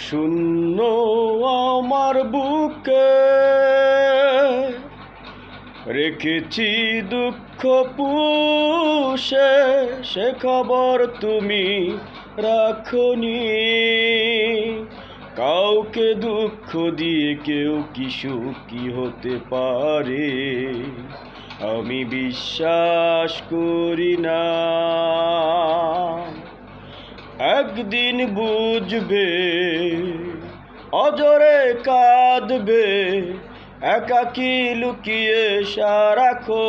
শূন্য আমার বুকে রেখেছি দুঃখ পুষে, সে খবর তুমি রাখনি। কাউকে দুঃখ দিয়ে কেউ কি সুখী হতে পারে? আমি বিশ্বাস করি না। একদিন বুঝবে, অজরে কাঁদবে, একাকী লুকিয়ে সারাক্ষণ।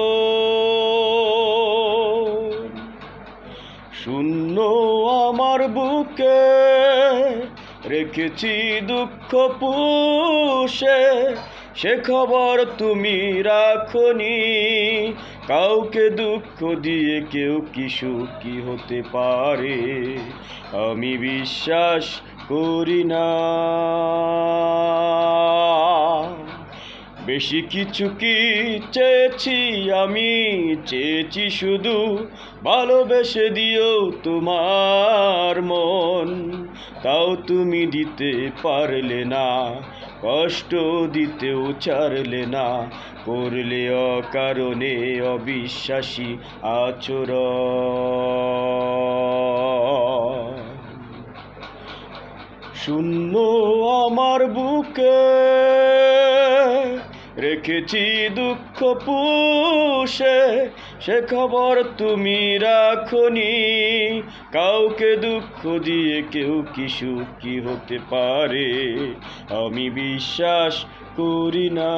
শূন্য আমার বুকে রেখেছি দুঃখ পুষে, সে খবর তুমি রাখনি। কাউকে দুঃখ দিয়ে কেউ কি সুখী হতে পারে? আমি বিশ্বাস করি না। বেশি কিছু কি চেয়েছি আমি? চেয়েছি শুধু ভালোবেসে দিও তোমার মন। তাও তুমি দিতে পারলে না, কষ্ট দিতেও ছাড়লে না, করলে অকারণে অবিশ্বাসী আচরণ। শূন্য আমার বুকে রেখেছি দুঃখ পুষে, সে খবর তুমি রাখনি। কাউকে দুঃখ দিয়ে কেউ কি সুখী হতে পারে? আমি বিশ্বাস করি না।